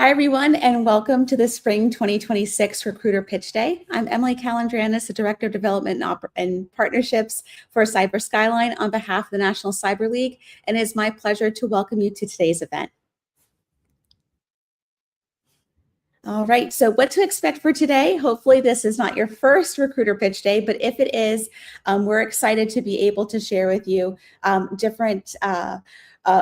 Hi, everyone, and welcome to the Spring 2026 Recruiter Pitch Day. I'm Emily Calandranis, the Director of Development and Partnerships for Cyber Skyline on behalf of the National Cyber League, and it is my pleasure to welcome you to today's event. All right, so what to expect for today? Hopefully this is not your first Recruiter Pitch Day, but if it is, we're excited to be able to share with you different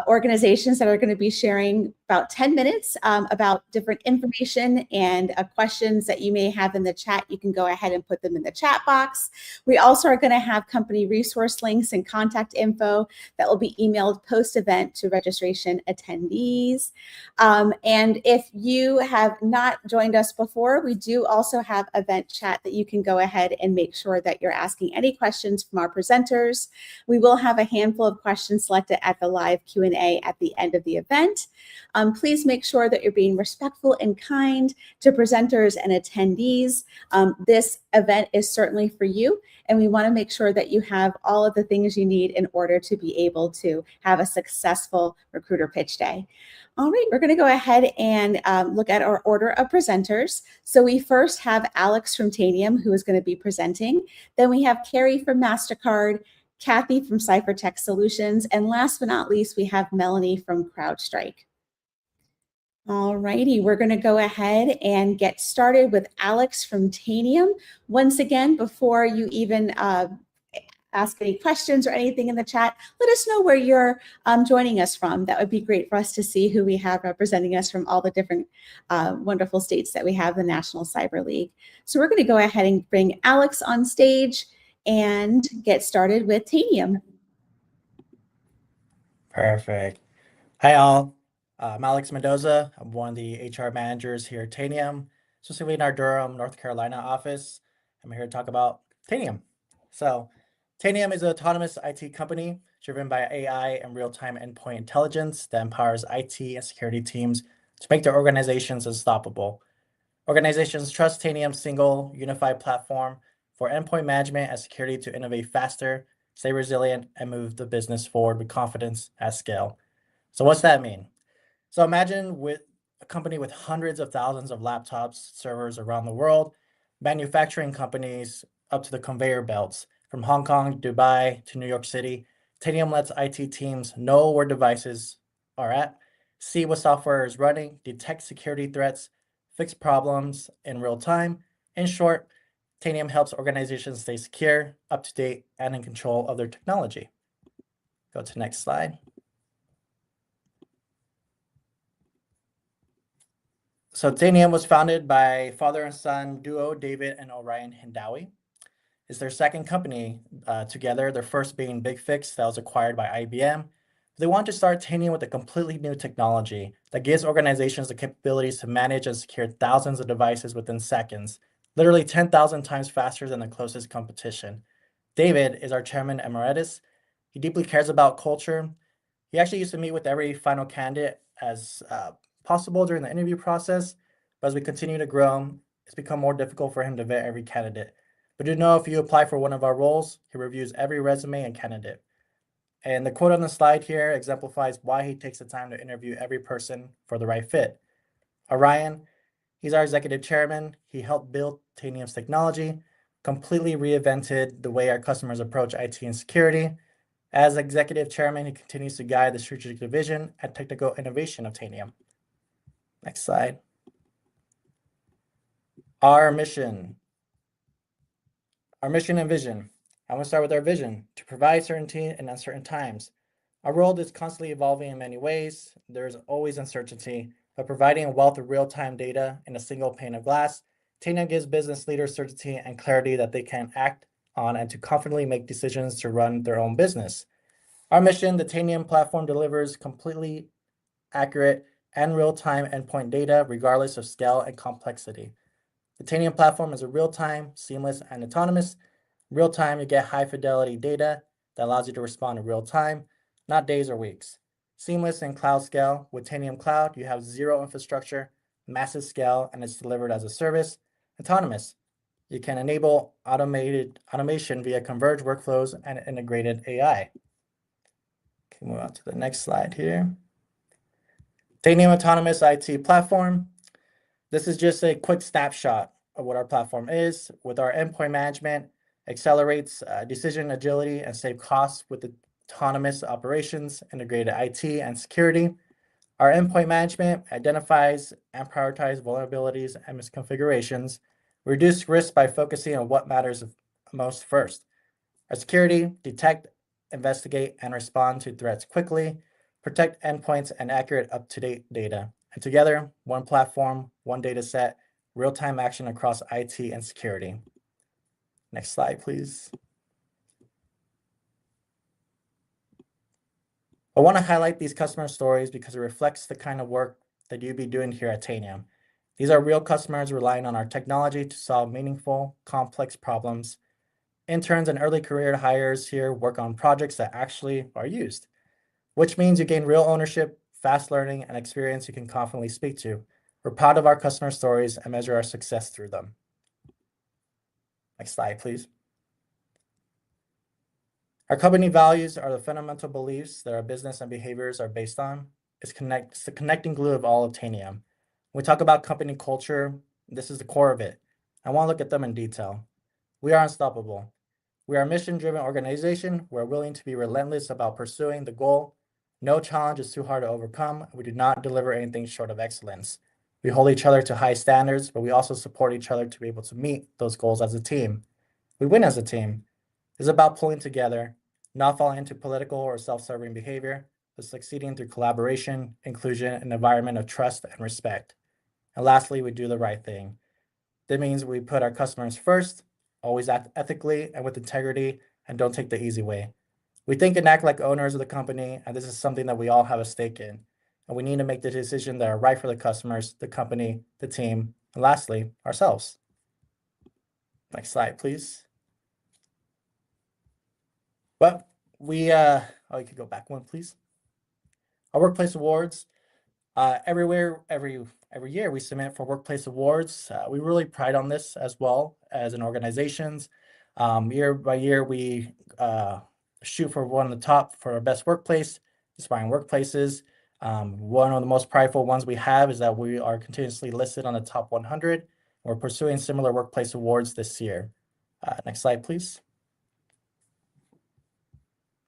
organizations that are going to be sharing about 10 minutes about different information and questions that you may have in the chat. You can go ahead and put them in the chat box. We also are going to have company resource links and contact info that will be emailed post-event to registration attendees. And if you have not joined us before, we do also have event chat that you can go ahead and make sure that you're asking any questions from our presenters. We will have a handful of questions selected at the live Q&A at the end of the event. Please make sure that you're being respectful and kind to presenters and attendees. This event is certainly for you, and we want to make sure that you have all of the things you need in order to be able to have a successful Recruiter Pitch Day. All right, we're going to go ahead and look at our order of presenters. So we first have Alex from Tanium, who is going to be presenting. Then we have Carrie from Mastercard, Kathy from Cipher Tech Solutions, and last but not least, we have Melanie from CrowdStrike. All righty, we're going to go ahead and get started with Alex from Tanium. Once again, before you even ask any questions or anything in the chat, let us know where you're joining us from. That would be great for us to see who we have representing us from all the different wonderful states that we have the National Cyber League. So we're going to go ahead and bring Alex on stage and get started with Tanium. Perfect. Hi, all. I'm Alex Mendoza. I'm one of the HR managers here at Tanium, specifically in our Durham, North Carolina office. I'm here to talk about Tanium. So Tanium is an autonomous IT company driven by AI and real-time endpoint intelligence that empowers IT and security teams to make their organizations unstoppable. Organizations trust Tanium's single, unified platform for endpoint management and security to innovate faster, stay resilient, and move the business forward with confidence at scale. So what's that mean? So imagine with a company with hundreds of thousands of laptops, servers around the world, manufacturing companies up to the conveyor belts, from Hong Kong, Dubai to New York City. Tanium lets IT teams know where devices are at, see what software is running, detect security threats, fix problems in real time. In short, Tanium helps organizations stay secure, up to date, and in control of their technology. Go to the next slide. So Tanium was founded by father and son duo David and Orion Hindawi. It's their second company together, their first being Big Fix that was acquired by IBM. They want to start Tanium with a completely new technology that gives organizations the capabilities to manage and secure thousands of devices within seconds, literally 10,000 times faster than the closest competition. David is our chairman emeritus. He deeply cares about culture. He actually used to meet with every final candidate as possible during the interview process, but as we continue to grow, it's become more difficult for him to vet every candidate. But do know if you apply for one of our roles, he reviews every resume and candidate. And the quote on the slide here exemplifies why he takes the time to interview every person for the right fit. Orion, he's our executive chairman. He helped build Tanium's technology, completely reinvented the way our customers approach IT and security. As executive chairman, he continues to guide the strategic vision and technical innovation of Tanium. Next slide. Our mission and vision. I'm going to start with our vision: to provide certainty in uncertain times. Our world is constantly evolving in many ways. There's always uncertainty, but providing a wealth of real-time data in a single pane of glass, Tanium gives business leaders certainty and clarity that they can act on and to confidently make decisions to run their own business. Our mission: the Tanium platform delivers completely accurate and real-time endpoint data regardless of scale and complexity. The Tanium platform is a real-time, seamless, and autonomous. Real-time, you get high-fidelity data that allows you to respond in real time, not days or weeks. Seamless and cloud scale. With Tanium Cloud, you have zero infrastructure, massive scale, and it's delivered as a service. Autonomous. You can enable automation via converged workflows and integrated AI. Okay, move on to the next slide here. Tanium Autonomous IT Platform. This is just a quick snapshot of what our platform is. With our endpoint management, accelerates decision agility and save costs with autonomous operations, integrated IT and security. Our endpoint management identifies and prioritizes vulnerabilities and misconfigurations, reduce risk by focusing on what matters most first. Our security, detect, investigate, and respond to threats quickly, protect endpoints and accurate up-to-date data. And together, one platform, one data set, real-time action across IT and security. Next slide, please. I want to highlight these customer stories because it reflects the kind of work that you'd be doing here at Tanium. These are real customers relying on our technology to solve meaningful, complex problems. Interns and early career hires here work on projects that actually are used, which means you gain real ownership, fast learning, and experience you can confidently speak to. We're proud of our customer stories and measure our success through them. Next slide, please. Our company values are the fundamental beliefs that our business and behaviors are based on. It's the connecting glue of all of Tanium. When we talk about company culture, this is the core of it. I want to look at them in detail. We are unstoppable. We are a mission-driven organization. We're willing to be relentless about pursuing the goal. No challenge is too hard to overcome. We do not deliver anything short of excellence. We hold each other to high standards, but we also support each other to be able to meet those goals as a team. We win as a team. It's about pulling together, not falling into political or self-serving behavior, but succeeding through collaboration, inclusion, and an environment of trust and respect. And lastly, we do the right thing. That means we put our customers first, always act ethically and with integrity, and don't take the easy way. We think and act like owners of the company, and this is something that we all have a stake in. And we need to make the decisions that are right for the customers, the company, the team, and lastly, ourselves. Next slide, please. But you could go back one, please. Our workplace awards. Every year we submit for workplace awards. We really pride on this as well as an organizations. Year by year, we shoot for one of the top for our best workplace, inspiring workplaces. One of the most prideful ones we have is that we are continuously listed on the top 100. We're pursuing similar workplace awards this year. Next slide, please.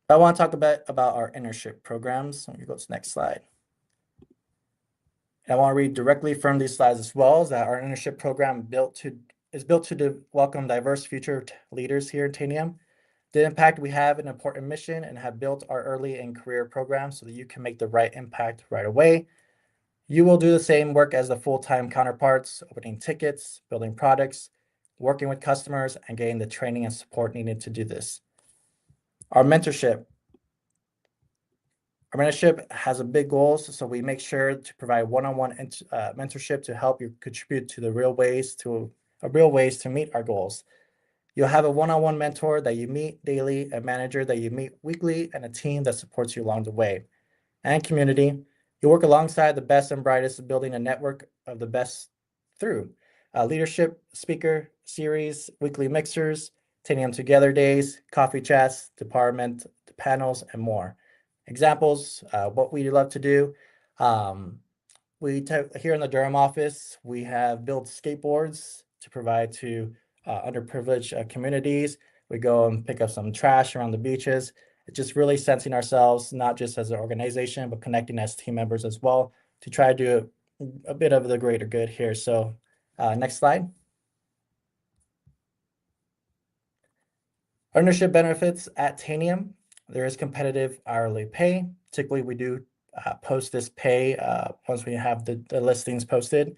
I want to talk a bit about our internship programs. Let me go to the next slide. And I want to read directly from these slides as well, is that our internship program is built to welcome diverse future leaders here in Tanium. The impact we have an important mission and have built our early and career program so that you can make the right impact right away. You will do the same work as the full-time counterparts, opening tickets, building products, working with customers, and getting the training and support needed to do this. Our mentorship has a big goals, so we make sure to provide one-on-one mentorship to help you contribute to the real ways to meet our goals. You'll have a one-on-one mentor that you meet daily, a manager that you meet weekly, and a team that supports you along the way. And community, you work alongside the best and brightest, building a network of the best through leadership, speaker series, weekly mixers, Tanium Together days, coffee chats, department panels, and more. Examples, what we love to do. Here in the Durham office, we have built skateboards to provide to underprivileged communities. We go and pick up some trash around the beaches. It's just really sensing ourselves, not just as an organization, but connecting as team members as well to try to do a bit of the greater good here. So next slide. Ownership benefits at Tanium. There is competitive hourly pay. Typically, we do post this pay once we have the listings posted.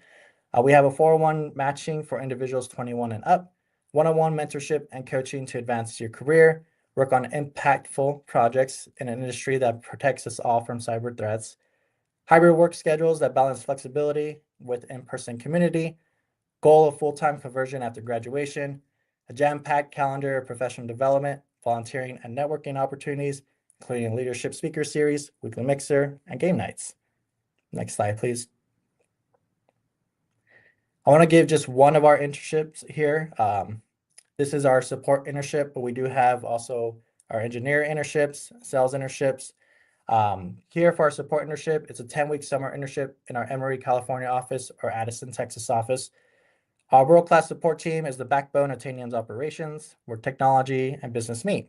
We have a 401 matching for individuals 21 and up, one-on-one mentorship and coaching to advance your career, work on impactful projects in an industry that protects us all from cyber threats, hybrid work schedules that balance flexibility with in-person community, goal of full-time conversion after graduation, a jam-packed calendar of professional development, volunteering, and networking opportunities, including leadership speaker series, weekly mixer, and game nights. Next slide, please. I want to give just one of our internships here. This is our support internship, but we do have also our engineer internships, sales internships. Here for our support internship, it's a 10-week summer internship in our Emory, California office or Addison, Texas office. Our world-class support team is the backbone of Tanium's operations, where technology and business meet.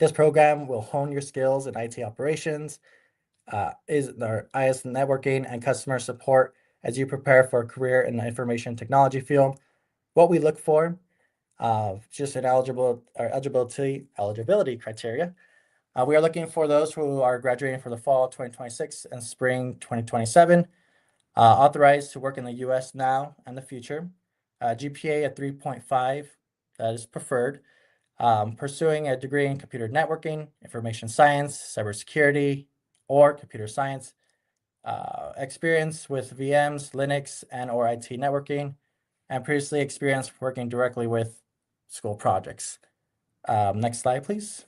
This program will hone your skills in IT operations, is our IS networking and customer support as you prepare for a career in the information technology field. What we look for, just an eligibility criteria. We are looking for those who are graduating for the fall 2026 and spring 2027, authorized to work in the U.S. now and the future. GPA at 3.5, that is preferred. Pursuing a degree in computer networking, information science, cybersecurity, or computer science. Experience with VMs, Linux, and or IT networking, and previously experience working directly with school projects. Next slide, please.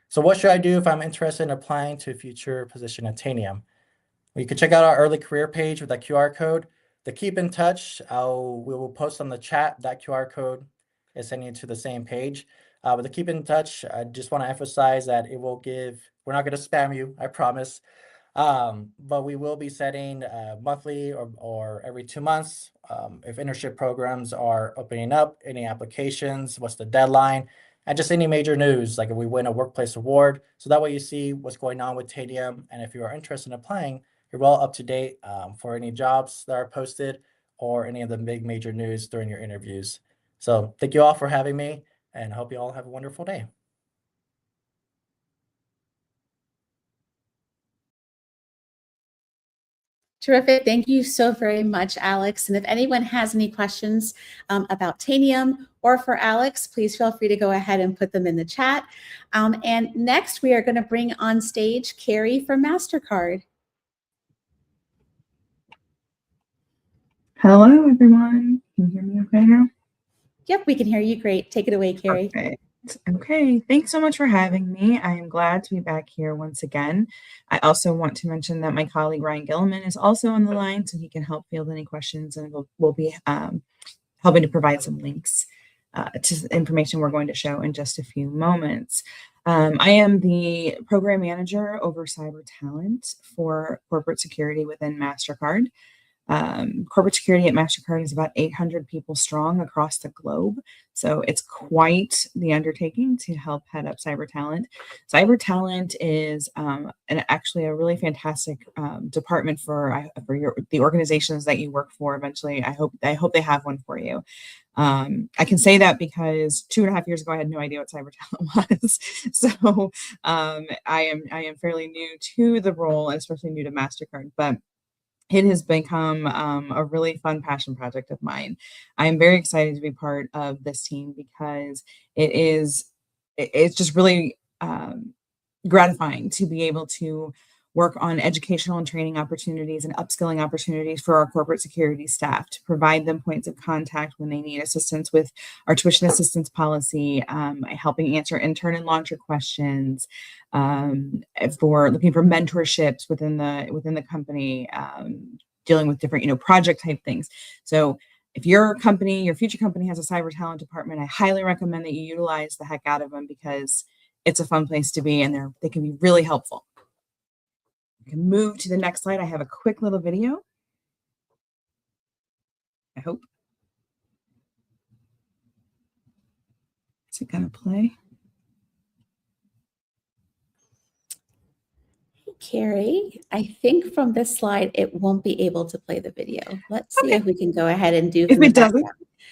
So what should I do if I'm interested in applying to a future position at Tanium? Well, you can check out our early career page with that QR code. The keep in touch, we will post on the chat. That QR code is sending you to the same page. But the keep in touch, I just want to emphasize that it will give, we're not going to spam you, I promise. But we will be setting monthly or every 2 months. If internship programs are opening up, any applications, what's the deadline, and just any major news, like if we win a workplace award. So that way you see what's going on with Tanium. And if you are interested in applying, you're well up to date for any jobs that are posted or any of the big major news during your interviews. So thank you all for having me, and I hope you all have a wonderful day. Terrific. Thank you so very much, Alex. And if anyone has any questions about Tanium or for Alex, please feel free to go ahead and put them in the chat. And next, we are going to bring on stage Carrie from Mastercard. Hello, everyone. Can you hear me okay now? Yep, we can hear you great. Take it away, Carrie. Okay, thanks so much for having me. I am glad to be back here once again. I also want to mention that my colleague Ryan Gilliman is also on the line, so he can help field any questions, and we'll be helping to provide some links to information we're going to show in just a few moments. I am the program manager over cyber talent for corporate security within Mastercard. Corporate security at Mastercard is about 800 people strong across the globe. So it's quite the undertaking to help head up cyber talent. Cyber talent is actually a really fantastic department for the organizations that you work for. Eventually, I hope they have one for you. I can say that because 2.5 years ago, I had no idea what cyber talent was. So I am fairly new to the role, and especially new to Mastercard, but it has become a really fun passion project of mine. I am very excited to be part of this team because it's just really gratifying to be able to work on educational and training opportunities and upskilling opportunities for our corporate security staff to provide them points of contact when they need assistance with our tuition assistance policy, helping answer intern and launcher questions, for looking for mentorships within the company, dealing with different project type things. So if your future company has a cyber talent department, I highly recommend that you utilize the heck out of them because it's a fun place to be, and they can be really helpful. We can move to the next slide. I have a quick little video. I hope. Is it going to play? Carrie, I think from this slide, it won't be able to play the video. Let's see if we can go ahead and do. If it doesn't,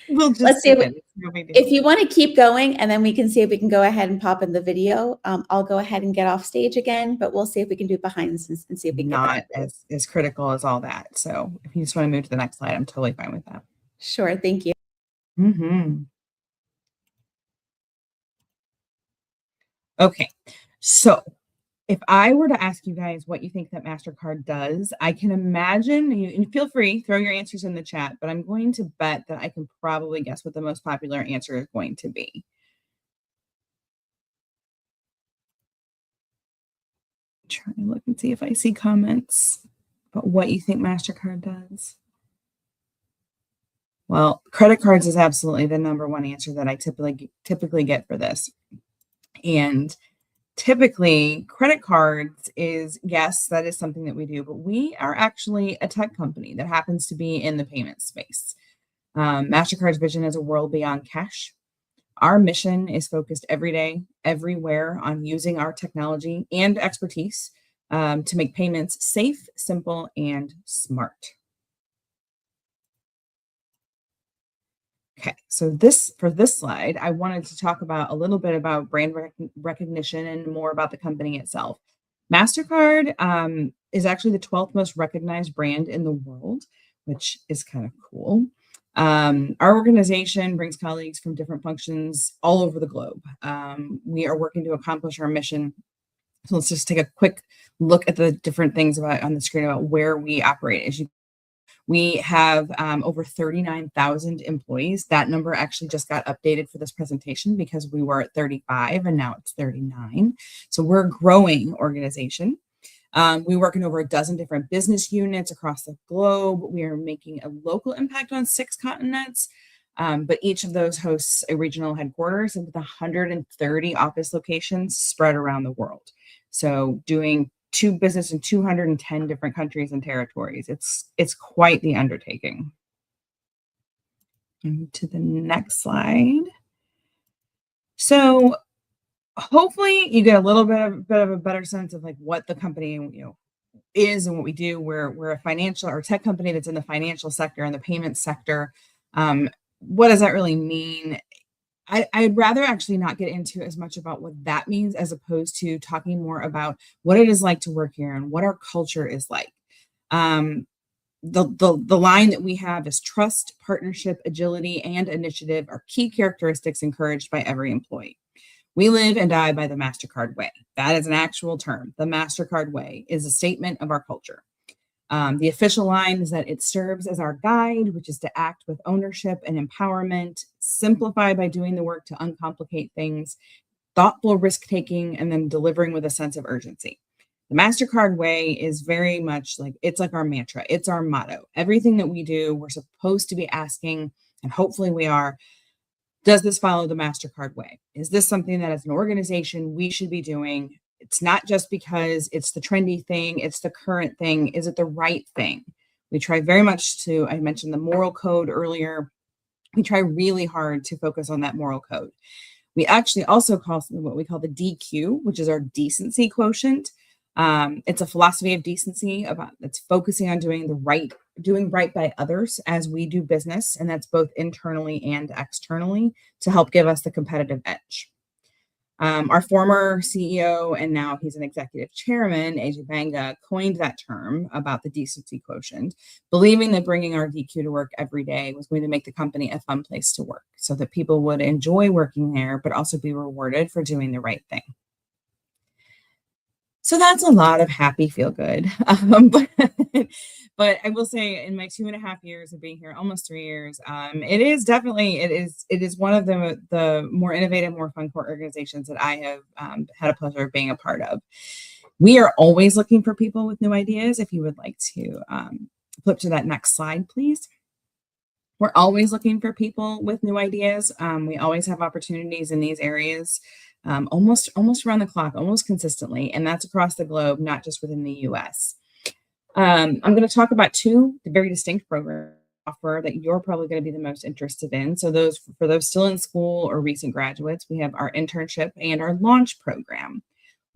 we'll just let's see if you want to keep going, and then we can see if we can go ahead and pop in the video. I'll go ahead and get off stage again, but we'll see if we can do behind the scenes and see if we can not as critical as all that. So if you just want to move to the next slide, I'm totally fine with that. Sure, thank you. Okay, so if I were to ask you guys what you think that Mastercard does, I can imagine, and feel free, throw your answers in the chat, but I'm going to bet that I can probably guess what the most popular answer is going to be. Try to look and see if I see comments about what you think Mastercard does. Well, credit cards is absolutely the #1 answer that I typically get for this. And typically credit cards is, yes, that is something that we do, but we are actually a tech company that happens to be in the payment space. Mastercard's vision is a world beyond cash. Our mission is focused every day, everywhere on using our technology and expertise to make payments safe, simple, and smart. Okay, so for this slide, I wanted to talk about a little bit about brand recognition and more about the company itself. Mastercard is actually the 12th most recognized brand in the world, which is kind of cool. Our organization brings colleagues from different functions all over the globe. We are working to accomplish our mission. So let's just take a quick look at the different things on the screen about where we operate. We have over 39,000 employees. That number actually just got updated for this presentation because we were at 35 and now it's 39. So we're a growing organization. We work in over a dozen different business units across the globe. We are making a local impact on 6 continents, but each of those hosts a regional headquarters and with 130 office locations spread around the world. So doing business in 210 different countries and territories. It's quite the undertaking. And to the next slide. So hopefully you get a little bit of a better sense of like what the company is and what we do. We're a financial or tech company that's in the financial sector and the payment sector. What does that really mean? I'd rather actually not get into as much about what that means as opposed to talking more about what it is like to work here and what our culture is like. The line that we have is trust, partnership, agility, and initiative are key characteristics encouraged by every employee. We live and die by the Mastercard way. That is an actual term. The Mastercard way is a statement of our culture. The official line is that it serves as our guide, which is to act with ownership and empowerment, simplify by doing the work to uncomplicate things, thoughtful risk-taking, and then delivering with a sense of urgency. The Mastercard way is very much it's like our mantra. It's our motto. Everything that we do, we're supposed to be asking, and hopefully we are, does this follow the Mastercard way? Is this something that as an organization we should be doing? It's not just because it's the trendy thing, it's the current thing. Is it the right thing? We try very much I mentioned the moral code earlier. We try really hard to focus on that moral code. We actually also call what we call the DQ, which is our decency quotient. It's a philosophy of decency that's focusing on doing right by others as we do business. And that's both internally and externally to help give us the competitive edge. Our former CEO, and now he's an executive chairman, Ajay Banga, coined that term about the decency quotient, believing that bringing our DQ to work every day was going to make the company a fun place to work so that people would enjoy working there, but also be rewarded for doing the right thing. So that's a lot of happy feel good. But I will say in my 2.5 years of being here, almost 3 years, it is one of the more innovative, more fun core organizations that I have had a pleasure of being a part of. We are always looking for people with new ideas. If you would like to flip to that next slide, please. We're always looking for people with new ideas. We always have opportunities in these areas. Almost around the clock, almost consistently, and that's across the globe, not just within the US. I'm going to talk about 2 very distinct programs offer that you're probably going to be the most interested in. So for those still in school or recent graduates, we have our internship and our launch program.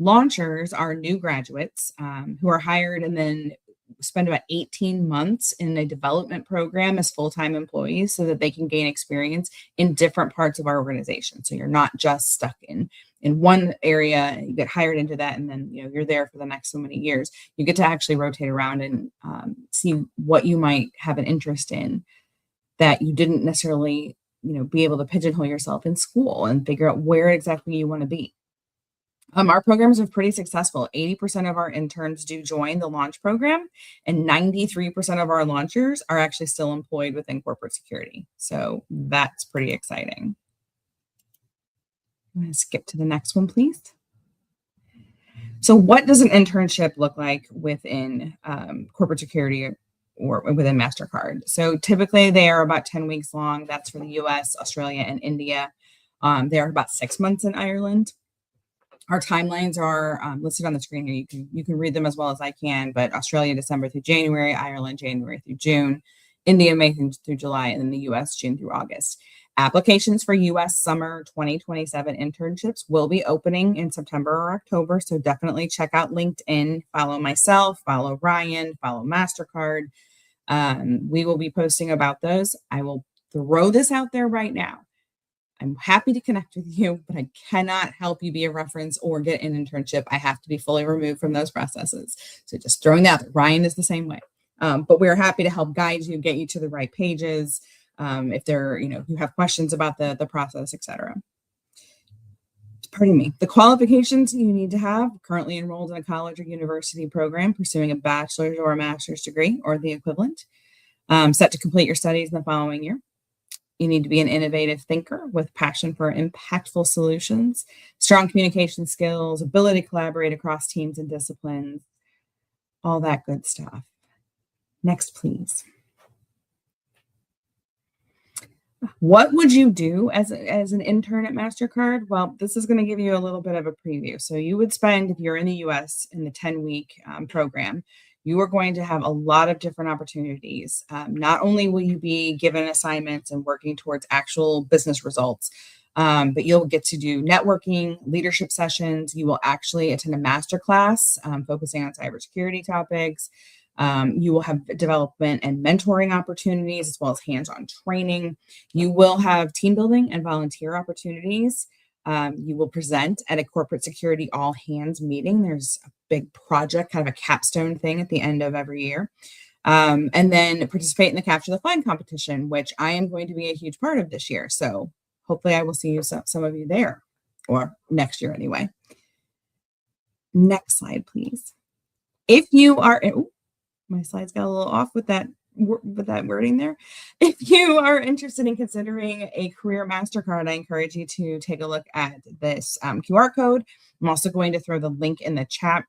Launchers are new graduates who are hired and then spend about 18 months in a development program as full-time employees so that they can gain experience in different parts of our organization. So you're not just stuck in one area, you get hired into that, and then you're there for the next so many years. You get to actually rotate around and see what you might have an interest in that you didn't necessarily be able to pigeonhole yourself in school and figure out where exactly you want to be. Our programs are pretty successful. 80% of our interns do join the launch program, and 93% of our launchers are actually still employed within corporate security. So that's pretty exciting. I'm going to skip to the next one, please. So what does an internship look like within corporate security or within Mastercard? So typically they are about 10 weeks long. That's for the US, Australia, and India. They are about 6 months in Ireland. Our timelines are listed on the screen here. You can read them as well as I can, but Australia, December through January, Ireland, January through June, India, May through July, and then the US, June through August. Applications for US summer 2027 internships will be opening in September or October. So definitely check out LinkedIn, follow myself, follow Ryan, follow Mastercard. We will be posting about those. I will throw this out there right now. I'm happy to connect with you, but I cannot help you be a reference or get an internship. I have to be fully removed from those processes. So just throwing that out there. Ryan is the same way. But we're happy to help guide you, get you to the right pages. If there, you have questions about the process, etc. Pardon me. The qualifications you need to have: currently enrolled in a college or university program, pursuing a bachelor's or a master's degree or the equivalent, set to complete your studies in the following year. You need to be an innovative thinker with passion for impactful solutions, strong communication skills, ability to collaborate across teams and disciplines, all that good stuff. Next, please. What would you do as an intern at Mastercard? Well, this is going to give you a little bit of a preview. So you would spend, if you're in the US in the 10-week program, you are going to have a lot of different opportunities. Not only will you be given assignments and working towards actual business results, but you'll get to do networking, leadership sessions. You will actually attend a master class focusing on cybersecurity topics. You will have development and mentoring opportunities, as well as hands-on training. You will have team building and volunteer opportunities. You will present at a corporate security all hands meeting. There's a big project, kind of a capstone thing at the end of every year. And then participate in the Capture the Flag competition, which I am going to be a huge part of this year. So hopefully I will see you, some of you there, or next year anyway. Next slide, please. If you are, my slides got a little off with that wording there. If you are interested in considering a career MasterCard, I encourage you to take a look at this QR code. I'm also going to throw the link in the chat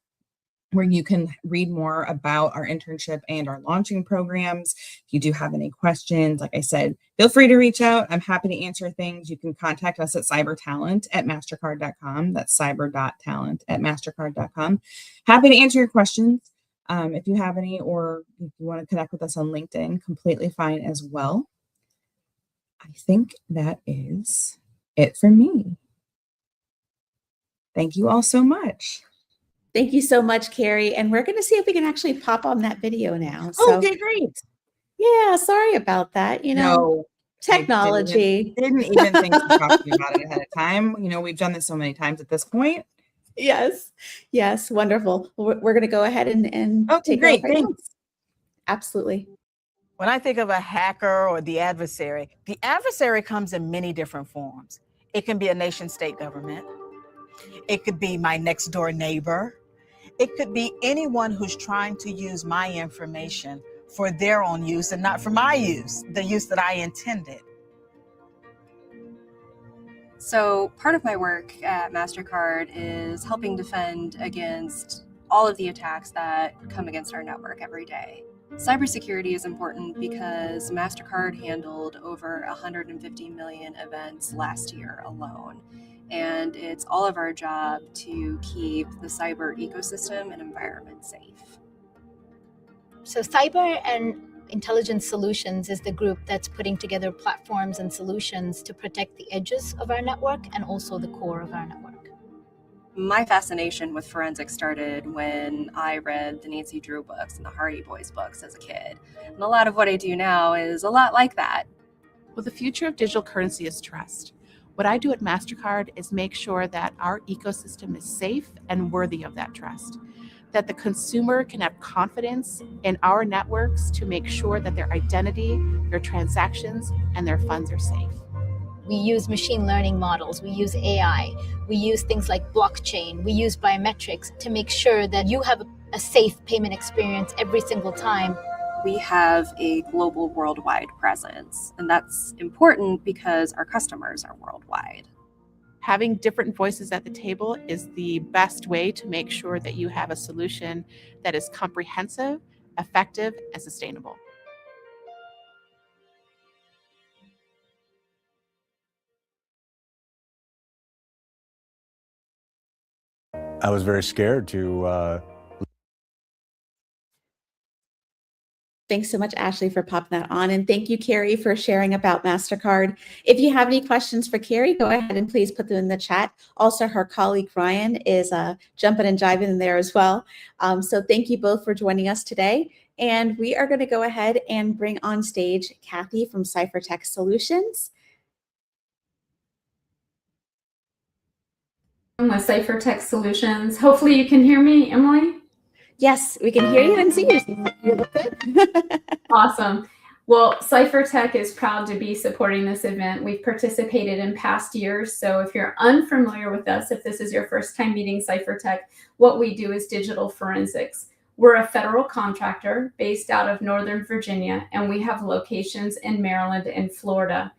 where you can read more about our internship and our launching programs. If you do have any questions, like I said, feel free to reach out. I'm happy to answer things. You can contact us at cybertalent@mastercard.com. That's cyber.talent@mastercard.com. Happy to answer your questions. If you have any, or if you want to connect with us on LinkedIn, completely fine as well. I think that is it for me. Thank you all so much. Thank you so much, Carrie. And we're going to see if we can actually pop on that video now. So, okay, great. Yeah, sorry about that. No, technology. Didn't even think to talk to you about it ahead of time. We've done this so many times at this point. Yes, wonderful. We're going to go ahead and take great. over. Thanks. Absolutely. When I think of a hacker or the adversary comes in many different forms. It can be a nation state government. It could be my next door neighbor. It could be anyone who's trying to use my information for their own use and not for my use, the use that I intended. So part of my work at Mastercard is helping defend against all of the attacks that come against our network every day. Cybersecurity is important because Mastercard handled over 150 million events last year alone. And it's all of our job to keep the cyber ecosystem and environment safe. So cyber and intelligence solutions is the group that's putting together platforms and solutions to protect the edges of our network and also the core of our network. My fascination with forensics started when I read the Nancy Drew books and the Hardy Boys books as a kid. And a lot of what I do now is a lot like that. Well, the future of digital currency is trust. What I do at Mastercard is make sure that our ecosystem is safe and worthy of that trust, that the consumer can have confidence in our networks to make sure that their identity, their transactions, and their funds are safe. We use machine learning models, we use AI, we use things like blockchain, we use biometrics to make sure that you have a safe payment experience every single time. We have a global worldwide presence, and that's important because our customers are worldwide. Having different voices at the table is the best way to make sure that you have a solution that is comprehensive, effective, and sustainable. I was very scared to Thanks so much, Ashley, for popping that on. And thank you, Carrie, for sharing about Mastercard. If you have any questions for Carrie, go ahead and please put them in the chat. Also, her colleague, Ryan, is jumping and jiving in there as well. So thank you both for joining us today. And we are going to go ahead and bring on stage Kathy from Cipher Tech Solutions. With Cipher Tech Solutions. Hopefully you can hear me, Emily. Yes, we can hear you and see you. You look good. Awesome. Well, Cipher Tech is proud to be supporting this event. We've participated in past years. So if you're unfamiliar with us, if this is your first time meeting Cipher Tech, what we do is digital forensics. We're a federal contractor based out of Northern Virginia, and we have locations in Maryland and Florida.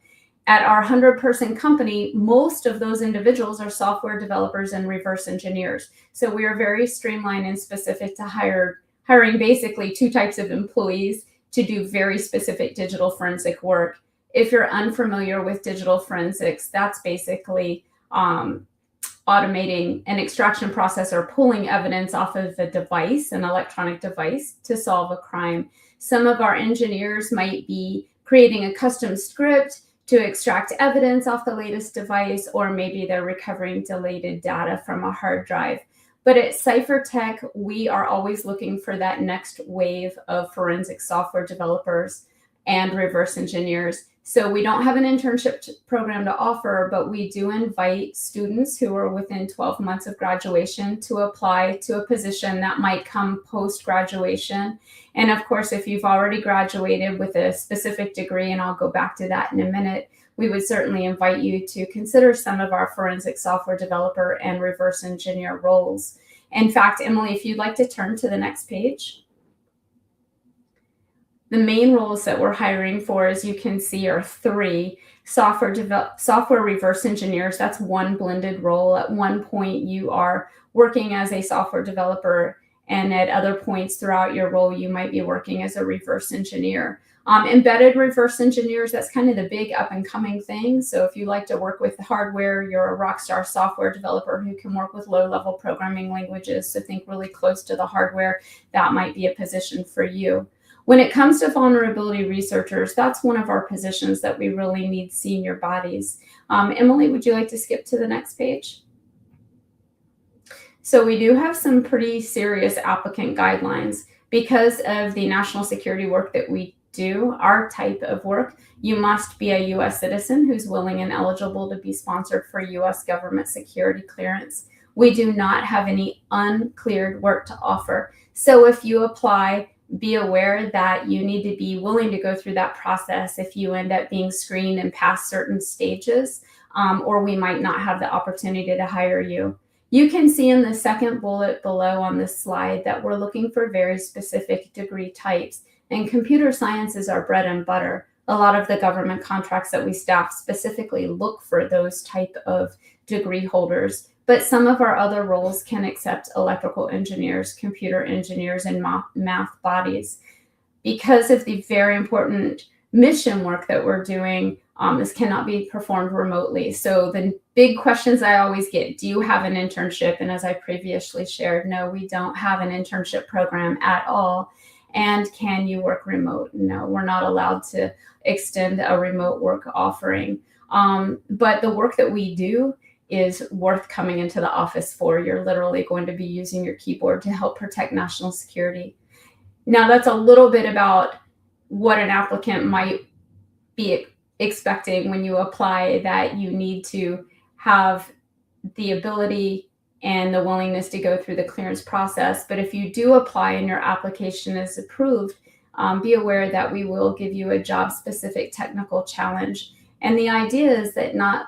At our 100-person company, most of those individuals are software developers and reverse engineers. So we are very streamlined and specific to hiring basically two types of employees to do very specific digital forensic work. If you're unfamiliar with digital forensics, that's basically automating an extraction process or pulling evidence off of a device, an electronic device, to solve a crime. Some of our engineers might be creating a custom script to extract evidence off the latest device, or maybe they're recovering deleted data from a hard drive. But at Cipher Tech, we are always looking for that next wave of forensic software developers and reverse engineers. So we don't have an internship program to offer, but we do invite students who are within 12 months of graduation to apply to a position that might come post-graduation. And of course, if you've already graduated with a specific degree, and I'll go back to that in a minute, we would certainly invite you to consider some of our forensic software developer and reverse engineer roles. In fact, Emily, if you'd like to turn to the next page. The main roles that we're hiring for, as you can see, are three. Software reverse engineers, that's one blended role. At one point, you are working as a software developer, and at other points throughout your role, you might be working as a reverse engineer. Embedded reverse engineers, that's kind of the big up and coming thing. So if you like to work with hardware, you're a rock star software developer who can work with low-level programming languages, so think really close to the hardware, that might be a position for you. When it comes to vulnerability researchers, that's one of our positions that we really need senior bodies. Emily, would you like to skip to the next page? So we do have some pretty serious applicant guidelines. Because of the national security work that we do, our type of work, you must be a U.S. citizen who's willing and eligible to be sponsored for U.S. government security clearance. We do not have any uncleared work to offer. So if you apply, be aware that you need to be willing to go through that process if you end up being screened and past certain stages, or we might not have the opportunity to hire you. You can see in the second bullet below on this slide that we're looking for very specific degree types, and computer science is our bread and butter. A lot of the government contracts that we staff specifically look for those type of degree holders. But some of our other roles can accept electrical engineers, computer engineers, and math bodies. Because of the very important mission work that we're doing, this cannot be performed remotely. So the big questions I always get, do you have an internship? And as I previously shared, no, we don't have an internship program at all. And can you work remote? No, we're not allowed to extend a remote work offering. But the work that we do is worth coming into the office for. You're literally going to be using your keyboard to help protect national security. Now, that's a little bit about what an applicant might be expecting when you apply, that you need to have the ability and the willingness to go through the clearance process. But if you do apply and your application is approved, be aware that we will give you a job-specific technical challenge. And the idea is that not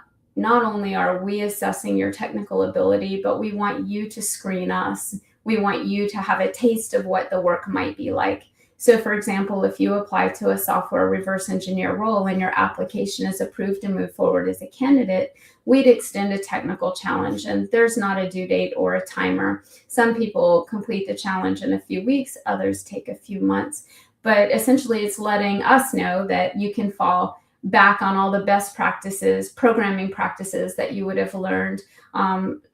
only are we assessing your technical ability, but we want you to screen us. We want you to have a taste of what the work might be like. So for example, if you apply to a software reverse engineer role and your application is approved to move forward as a candidate, we'd extend a technical challenge, and there's not a due date or a timer. Some people complete the challenge in a few weeks, others take a few months. But essentially it's letting us know that you can fall back on all the best practices, programming practices that you would have learned,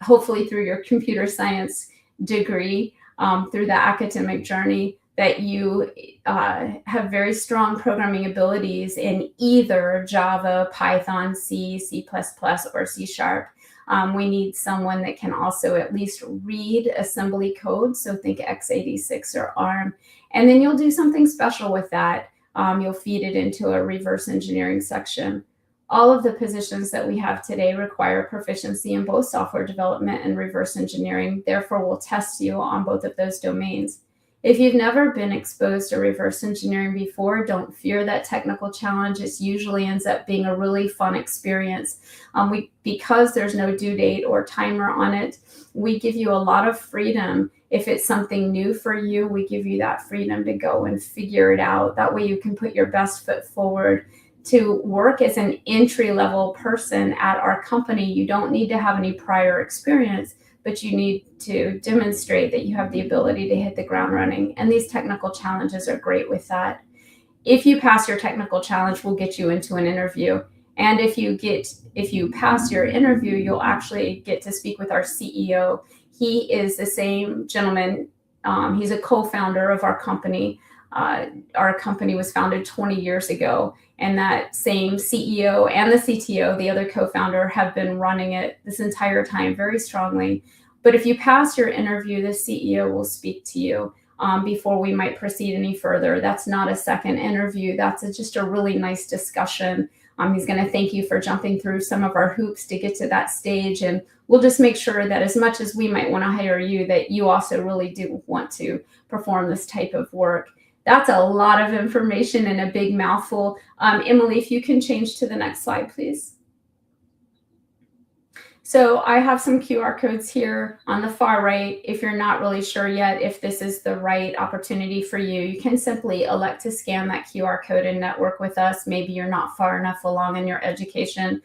hopefully through your computer science degree, through the academic journey, that you have very strong programming abilities in either Java, Python, C, C++, or C#. We need someone that can also at least read assembly code, so think x86 or ARM, and then you'll do something special with that. You'll feed it into a reverse engineering section. All of the positions that we have today require proficiency in both software development and reverse engineering. Therefore, we'll test you on both of those domains. If you've never been exposed to reverse engineering before, don't fear that technical challenge. It usually ends up being a really fun experience. Because there's no due date or timer on it, we give you a lot of freedom. If it's something new for you, we give you that freedom to go and figure it out. That way you can put your best foot forward. To work as an entry-level person at our company, you don't need to have any prior experience, but you need to demonstrate that you have the ability to hit the ground running. And these technical challenges are great with that. If you pass your technical challenge, we'll get you into an interview. And if you pass your interview, you'll actually get to speak with our CEO. He is the same gentleman. He's a co-founder of our company. Our company was founded 20 years ago, and that same CEO and the CTO, the other co-founder, have been running it this entire time very strongly. But if you pass your interview, the CEO will speak to you before we might proceed any further. That's not a second interview. That's just a really nice discussion. He's going to thank you for jumping through some of our hoops to get to that stage. And we'll just make sure that as much as we might want to hire you, that you also really do want to perform this type of work. That's a lot of information and a big mouthful. Emily, if you can change to the next slide, please. So I have some QR codes here on the far right. If you're not really sure yet if this is the right opportunity for you, you can simply elect to scan that QR code and network with us. Maybe you're not far enough along in your education.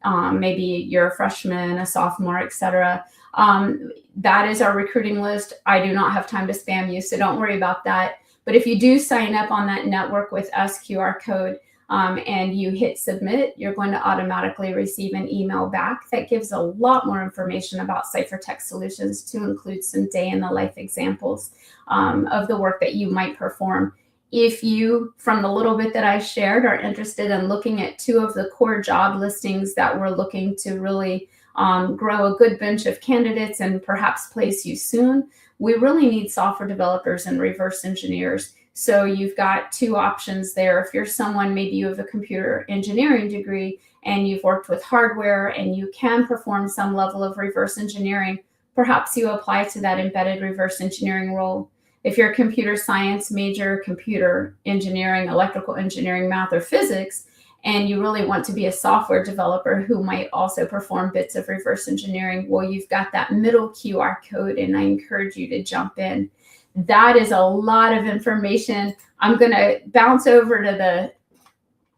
Maybe you're a freshman, a sophomore, etc. That is our recruiting list. I do not have time to spam you, so don't worry about that. But if you do sign up on that network with us QR code and you hit submit, you're going to automatically receive an email back that gives a lot more information about Cipher Tech Solutions, to include some day in the life examples of the work that you might perform. If you, from the little bit that I shared, are interested in looking at 2 of the core job listings that we're looking to really grow a good bench of candidates and perhaps place you soon, we really need software developers and reverse engineers. So you've got 2 options there. If you're someone, maybe you have a computer engineering degree and you've worked with hardware and you can perform some level of reverse engineering, perhaps you apply to that embedded reverse engineering role. If you're a computer science major, computer engineering, electrical engineering, math, or physics, and you really want to be a software developer who might also perform bits of reverse engineering, well, you've got that middle QR code, and I encourage you to jump in. That is a lot of information. I'm going to bounce over to the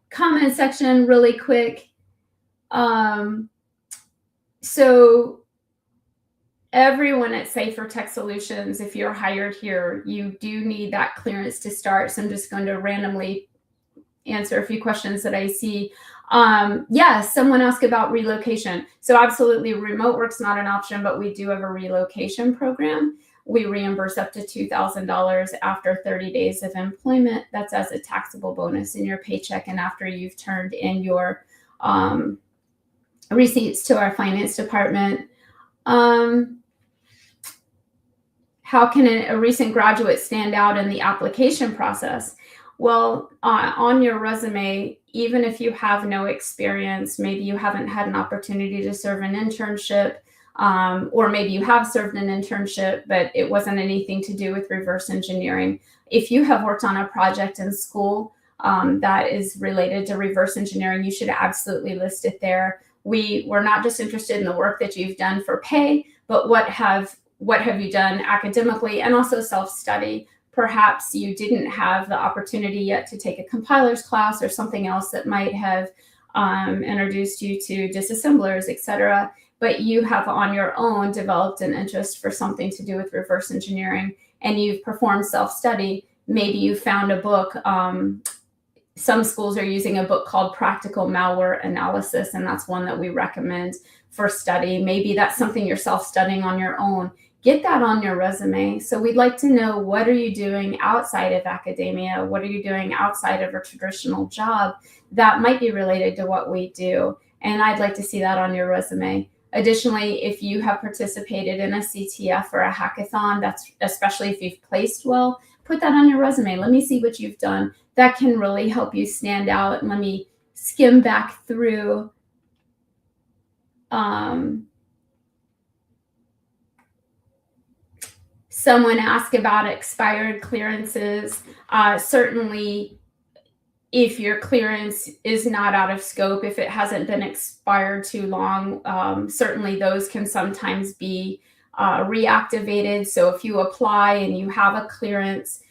comment section really quick. So everyone at Cipher Tech Solutions, if you're hired here, you do need that clearance to start. So I'm just going to randomly answer a few questions that I see. Yes, someone asked about relocation. So absolutely, remote work's not an option, but we do have a relocation program. We reimburse up to $2,000 after 30 days of employment. That's as a taxable bonus in your paycheck and after you've turned in your receipts to our finance department. How can a recent graduate stand out in the application process? Well, on your resume, even if you have no experience, maybe you haven't had an opportunity to serve an internship, or maybe you have served an internship, but it wasn't anything to do with reverse engineering. If you have worked on a project in school that is related to reverse engineering, you should absolutely list it there. We're not just interested in the work that you've done for pay, but what have you done academically and also self-study. Perhaps you didn't have the opportunity yet to take a compiler's class or something else that might have introduced you to disassemblers, etc. But you have on your own developed an interest for something to do with reverse engineering, and you've performed self-study. Maybe you found a book some schools are using a book called Practical Malware Analysis, and that's one that we recommend for study. Maybe that's something you're self-studying on your own. Get that on your resume. So we'd like to know, what are you doing outside of academia? What are you doing outside of a traditional job that might be related to what we do? And I'd like to see that on your resume. Additionally, if you have participated in a CTF or a hackathon, that's especially if you've placed well, put that on your resume. Let me see what you've done. That can really help you stand out. And let me skim back through someone asked about expired clearances. Certainly, if your clearance is not out of scope, if it hasn't been expired too long, certainly those can sometimes be reactivated. So if you apply and you have a clearance,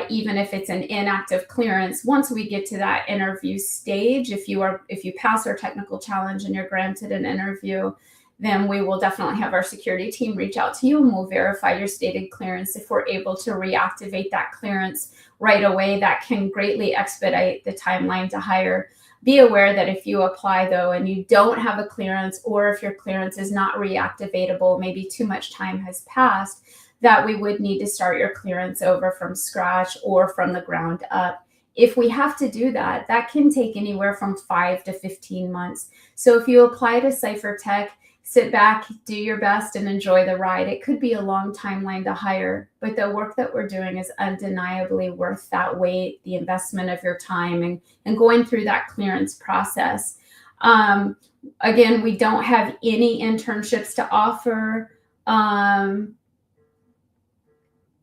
even if it's an inactive clearance, once we get to that interview stage, if you pass our technical challenge and you're granted an interview, then we will definitely have our security team reach out to you and we'll verify your stated clearance. If we're able to reactivate that clearance right away, that can greatly expedite the timeline to hire. Be aware that if you apply though and you don't have a clearance, or if your clearance is not reactivatable, maybe too much time has passed, that we would need to start your clearance over from scratch or from the ground up. If we have to do that, that can take anywhere from 5 to 15 months. So if you apply to Cipher Tech, sit back, do your best, and enjoy the ride. It could be a long timeline to hire, but the work that we're doing is undeniably worth that wait, the investment of your time, and going through that clearance process. Again, we don't have any internships to offer.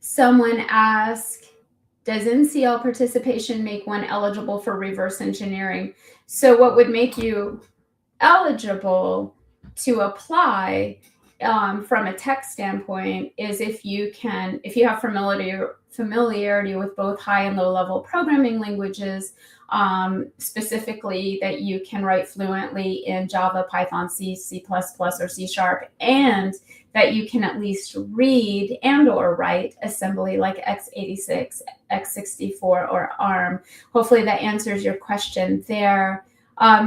Someone asked, does NCL participation make one eligible for reverse engineering? So what would make you eligible to apply from a tech standpoint is if you have familiarity with both high and low level programming languages, specifically that you can write fluently in Java, Python, C, C++, or C#, and that you can at least read and or write assembly like x86, x64, or ARM. Hopefully that answers your question there.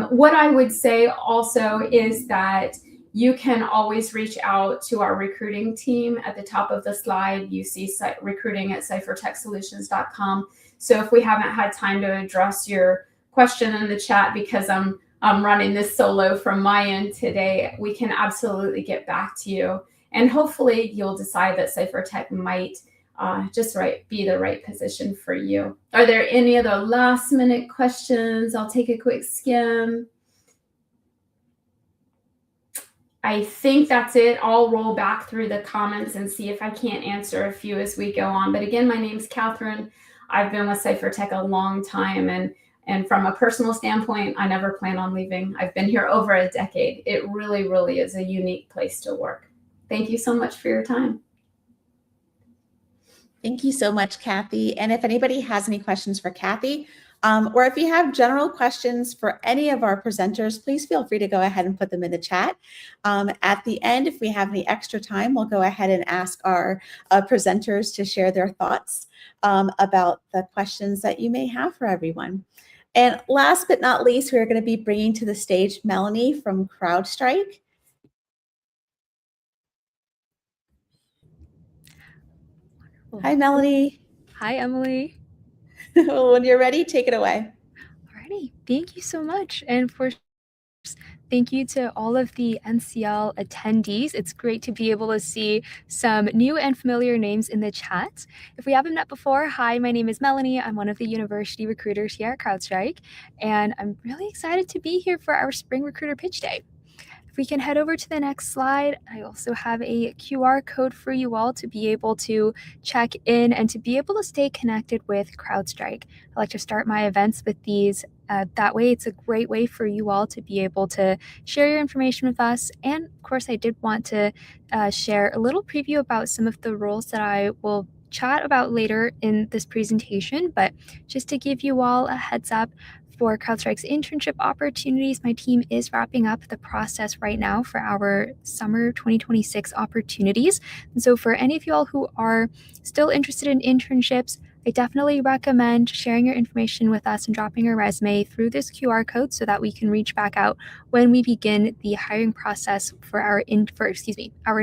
What I would say also is that you can always reach out to our recruiting team. At the top of the slide, you see recruiting at cyphertechsolutions.com. So if we haven't had time to address your question in the chat because I'm running this solo from my end today, we can absolutely get back to you. And hopefully you'll decide that Cipher Tech might be the right position for you. Are there any other last minute questions? I'll take a quick skim. I think that's it. I'll roll back through the comments and see if I can't answer a few as we go on. But again, my name's Catherine. I've been with Cipher Tech a long time. And from a personal standpoint, I never plan on leaving. I've been here over a decade. It really, really is a unique place to work. Thank you so much for your time. Thank you so much, Kathy. And if anybody has any questions for Kathy, or if you have general questions for any of our presenters, please feel free to go ahead and put them in the chat. At the end, if we have any extra time, we'll go ahead and ask our presenters to share their thoughts about the questions that you may have for everyone. And last but not least, we're going to be bringing to the stage Melanie from CrowdStrike. Hi, Melanie. Hi, Emily. When you're ready, take it away. Alrighty, thank you so much. And thank you to all of the NCL attendees. It's great to be able to see some new and familiar names in the chat. If we haven't met before, hi, my name is Melanie. I'm one of the university recruiters here at CrowdStrike, and I'm really excited to be here for our Spring Recruiter Pitch Day. If we can head over to the next slide, I also have a QR code for you all to be able to check in and to be able to stay connected with CrowdStrike. I like to start my events with these. That way, it's a great way for you all to be able to share your information with us. And of course, I did want to share a little preview about some of the roles that I will chat about later in this presentation. But just to give you all a heads up, for CrowdStrike's internship opportunities, my team is wrapping up the process right now for our summer 2026 opportunities. And so for any of you all who are still interested in internships, I definitely recommend sharing your information with us and dropping your resume through this QR code so that we can reach back out when we begin the hiring process for our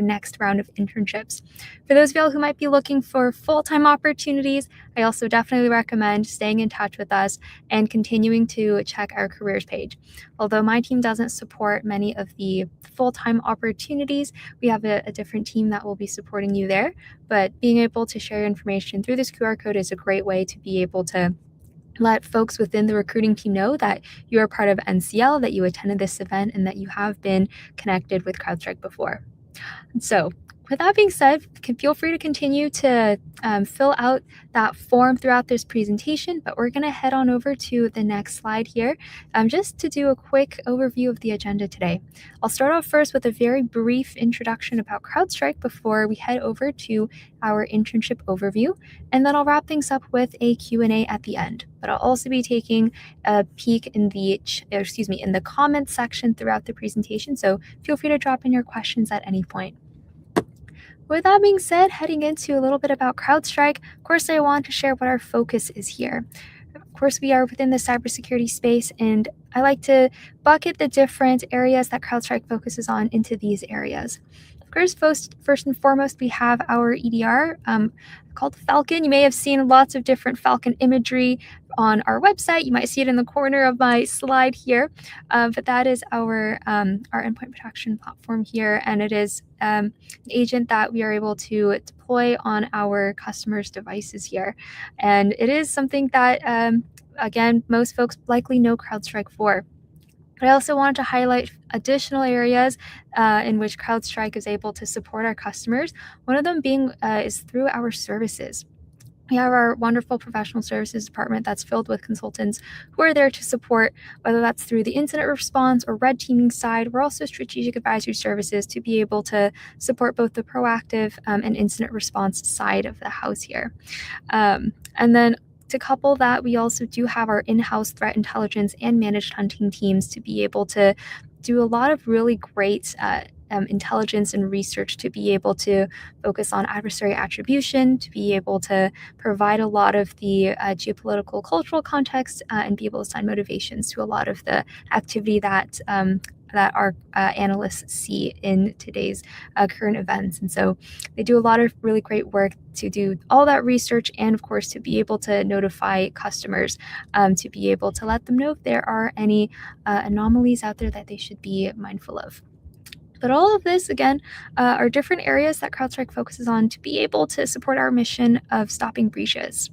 next round of internships. For those of y'all who might be looking for full-time opportunities, I also definitely recommend staying in touch with us and continuing to check our careers page. Although my team doesn't support many of the full-time opportunities, we have a different team that will be supporting you there. But being able to share information through this QR code is a great way to be able to let folks within the recruiting team know that you are part of NCL, that you attended this event, and that you have been connected with CrowdStrike before. So with that being said, feel free to continue to fill out that form throughout this presentation, but we're going to head on over to the next slide here just to do a quick overview of the agenda today. I'll start off first with a very brief introduction about CrowdStrike before we head over to our internship overview, and then I'll wrap things up with a Q&A at the end. But I'll also be taking a peek in the comments section throughout the presentation, so feel free to drop in your questions at any point. With that being said, heading into a little bit about CrowdStrike, of course, I want to share what our focus is here. Of course, we are within the cybersecurity space, and I like to bucket the different areas that CrowdStrike focuses on into these areas. Of course, first and foremost, we have our EDR called Falcon. You may have seen lots of different Falcon imagery on our website. You might see it in the corner of my slide here, but that is our endpoint protection platform here, and it is an agent that we are able to deploy on our customers' devices here. And it is something that, again, most folks likely know CrowdStrike for. But I also wanted to highlight additional areas in which CrowdStrike is able to support our customers. One of them being is through our services. We have our wonderful professional services department that's filled with consultants who are there to support, whether that's through the incident response or red teaming side. We're also strategic advisory services to be able to support both the proactive and incident response side of the house here. And then to couple that, we also do have our in-house threat intelligence and managed hunting teams to be able to do a lot of really great intelligence and research to be able to focus on adversary attribution, to be able to provide a lot of the geopolitical cultural context and be able to assign motivations to a lot of the activity that our analysts see in today's current events. And so they do a lot of really great work to do all that research and, of course, to be able to notify customers, to be able to let them know if there are any anomalies out there that they should be mindful of. But all of this, again, are different areas that CrowdStrike focuses on to be able to support our mission of stopping breaches.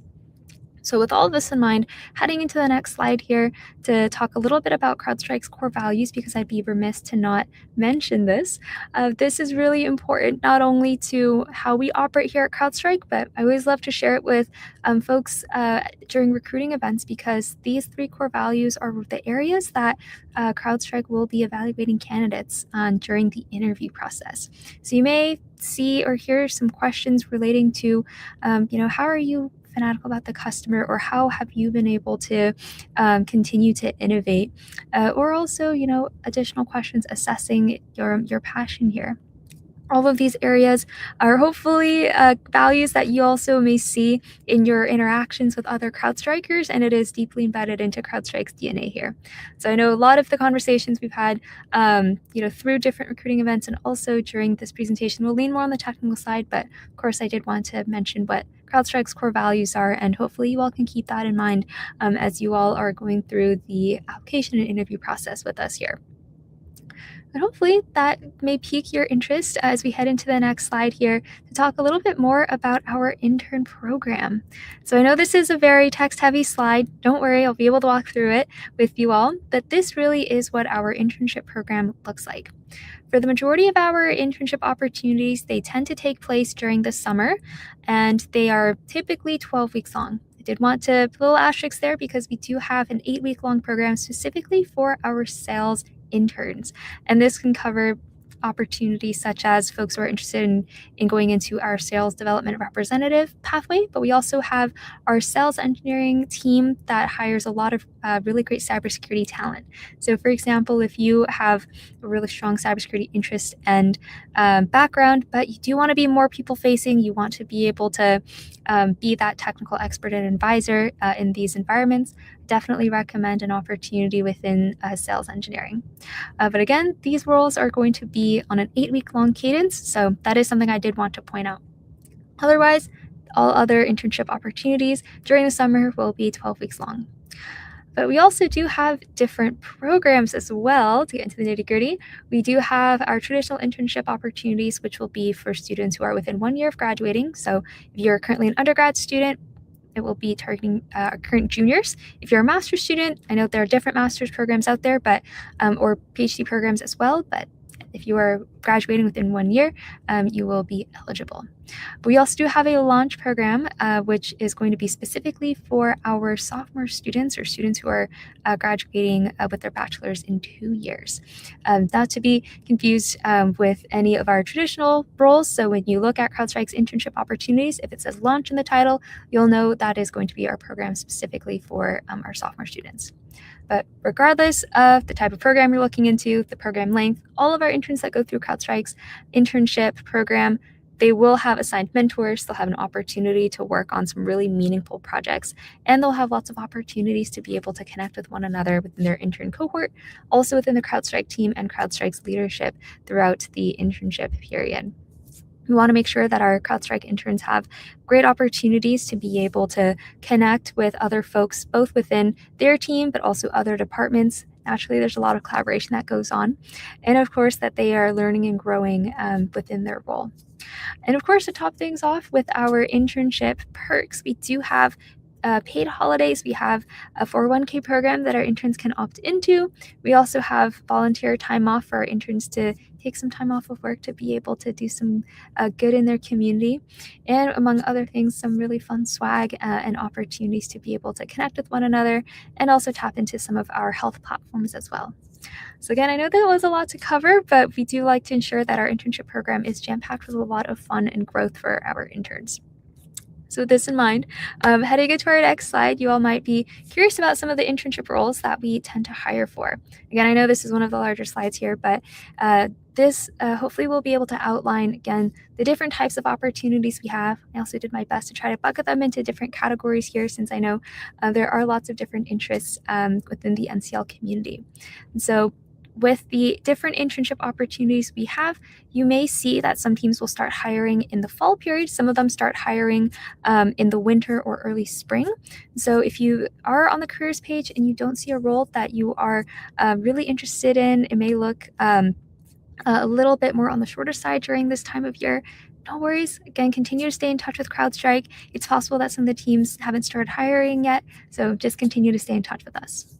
So with all of this in mind, heading into the next slide here to talk a little bit about CrowdStrike's core values, because I'd be remiss to not mention this. This is really important not only to how we operate here at CrowdStrike, but I always love to share it with folks during recruiting events, because these three core values are the areas that CrowdStrike will be evaluating candidates on during the interview process. So you may see or hear some questions relating to, how are you fanatical about the customer, or how have you been able to continue to innovate, or also, additional questions assessing your passion here. All of these areas are hopefully values that you also may see in your interactions with other CrowdStrikers, and it is deeply embedded into CrowdStrike's DNA here. So I know a lot of the conversations we've had, through different recruiting events and also during this presentation will lean more on the technical side, but of course I did want to mention what CrowdStrike's core values are, and hopefully you all can keep that in mind as you all are going through the application and interview process with us here. But hopefully that may pique your interest as we head into the next slide here to talk a little bit more about our intern program. So I know this is a very text-heavy slide. Don't worry, I'll be able to walk through it with you all, but this really is what our internship program looks like. For the majority of our internship opportunities, they tend to take place during the summer, and they are typically 12 weeks long. I did want to put a little asterisk there because we do have an 8-week long program specifically for our sales interns, and this can cover opportunities such as folks who are interested in going into our sales development representative pathway, but we also have our sales engineering team that hires a lot of really great cybersecurity talent. So for example, if you have a really strong cybersecurity interest and background, but you do want to be more people facing, you want to be able to be that technical expert and advisor in these environments, definitely recommend an opportunity within sales engineering. But again, these roles are going to be on an 8-week long cadence, so that is something I did want to point out. Otherwise, all other internship opportunities during the summer will be 12 weeks long. But we also do have different programs as well to get into the nitty-gritty. We do have our traditional internship opportunities, which will be for students who are within 1 year of graduating. So if you're currently an undergrad student, it will be targeting our current juniors. If you're a master's student, I know there are different master's programs out there, but or PhD programs as well. But if you are graduating within 1 year, you will be eligible. But we also do have a launch program, which is going to be specifically for our sophomore students or students who are graduating with their bachelor's in 2 years. Not to be confused with any of our traditional roles. So when you look at CrowdStrike's internship opportunities, if it says launch in the title, you'll know that is going to be our program specifically for our sophomore students. But regardless of the type of program you're looking into, the program length, all of our interns that go through CrowdStrike's internship program, they will have assigned mentors, they'll have an opportunity to work on some really meaningful projects, and they'll have lots of opportunities to be able to connect with one another within their intern cohort, also within the CrowdStrike team and CrowdStrike's leadership throughout the internship period. We want to make sure that our CrowdStrike interns have great opportunities to be able to connect with other folks, both within their team, but also other departments. Naturally, there's a lot of collaboration that goes on. And of course, that they are learning and growing within their role. And of course, to top things off with our internship perks, we do have paid holidays. We have a 401k program that our interns can opt into. We also have volunteer time off for our interns to take some time off of work to be able to do some good in their community. And among other things, some really fun swag and opportunities to be able to connect with one another and also tap into some of our health platforms as well. So again, I know that was a lot to cover, but we do like to ensure that our internship program is jam-packed with a lot of fun and growth for our interns. So with this in mind, heading into our next slide, you all might be curious about some of the internship roles that we tend to hire for. Again, I know this is one of the larger slides here, but this hopefully will be able to outline, again, the different types of opportunities we have. I also did my best to try to bucket them into different categories here, since I know there are lots of different interests within the NCL community. And so with the different internship opportunities we have, you may see that some teams will start hiring in the fall period. Some of them start hiring in the winter or early spring. So if you are on the careers page and you don't see a role that you are really interested in, it may look a little bit more on the shorter side during this time of year. No worries. Again, continue to stay in touch with CrowdStrike. It's possible that some of the teams haven't started hiring yet, so just continue to stay in touch with us.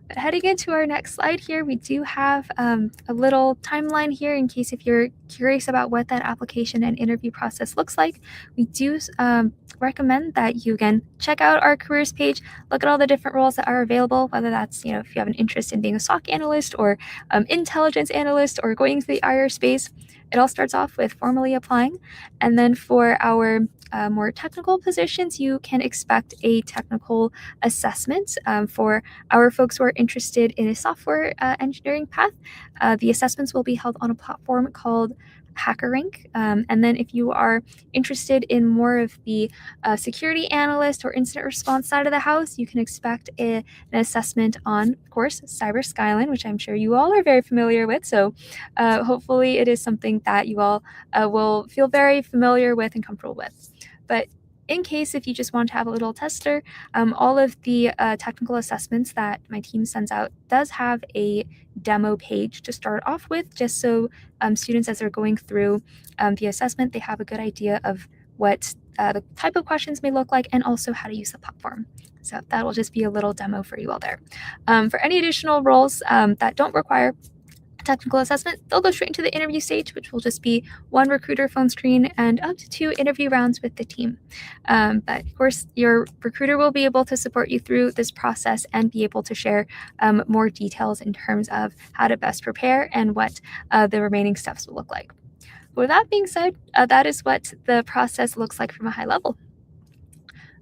But heading into our next slide here, we do have a little timeline here in case if you're curious about what that application and interview process looks like. We do recommend that you, again, check out our careers page, look at all the different roles that are available, whether that's, if you have an interest in being a SOC analyst or intelligence analyst or going into the IR space. It all starts off with formally applying. And then for our more technical positions, you can expect a technical assessment. For our folks who are interested in a software engineering path, the assessments will be held on a platform called HackerRank. And then if you are interested in more of the security analyst or incident response side of the house, you can expect an assessment on, of course, CyberSkyline, which I'm sure you all are very familiar with. So hopefully it is something that you all will feel very familiar with and comfortable with. But in case if you just want to have a little tester, all of the technical assessments that my team sends out does have a demo page to start off with, just so students, as they're going through the assessment, they have a good idea of what the type of questions may look like and also how to use the platform. So that will just be a little demo for you all there. For any additional roles that don't require technical assessment, they'll go straight into the interview stage, which will just be 1 recruiter phone screen and up to 2 interview rounds with the team. But of course, your recruiter will be able to support you through this process and be able to share more details in terms of how to best prepare and what the remaining steps will look like. With that being said, that is what the process looks like from a high level.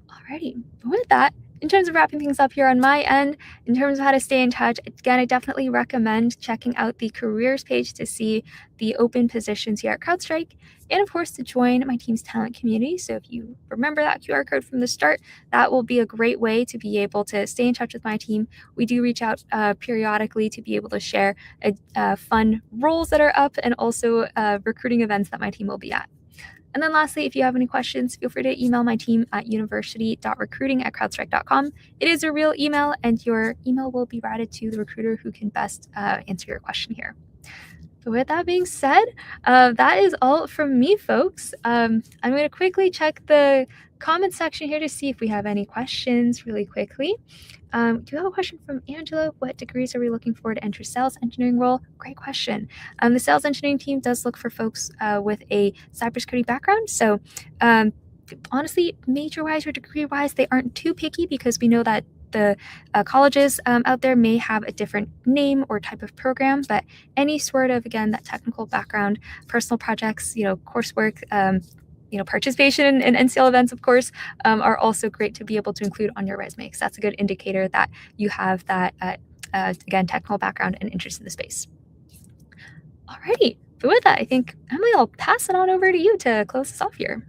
Alrighty, with that, in terms of wrapping things up here on my end, in terms of how to stay in touch, again, I definitely recommend checking out the careers page to see the open positions here at CrowdStrike, and of course to join my team's talent community. So if you remember that QR code from the start, that will be a great way to be able to stay in touch with my team. We do reach out periodically to be able to share fun roles that are up and also recruiting events that my team will be at. And then lastly, if you have any questions, feel free to email my team at university.recruiting@crowdstrike.com. It is a real email, and your email will be routed to the recruiter who can best answer your question here. So with that being said, that is all from me, folks. I'm going to quickly check the comment section here to see if we have any questions really quickly. Do you have a question from Angela? What degrees are we looking for to enter sales engineering role? Great question. The sales engineering team does look for folks with a cybersecurity background. So honestly, major-wise or degree-wise, they aren't too picky because we know that the colleges out there may have a different name or type of program, but any sort of, again, that technical background, personal projects, coursework, participation in NCL events, of course, are also great to be able to include on your resume, because that's a good indicator that you have that, again, technical background and interest in the space. Alrighty, but with that, I think, Emily, I'll pass it on over to you to close this off here.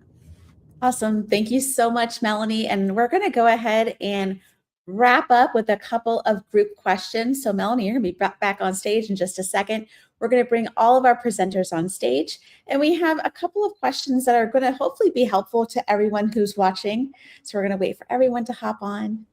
Awesome. Thank you so much, Melanie. And we're going to go ahead and wrap up with a couple of group questions. So Melanie, you're going to be back on stage in just a second. We're going to bring all of our presenters on stage, and we have a couple of questions that are going to hopefully be helpful to everyone who's watching. So we're going to wait for everyone to hop on.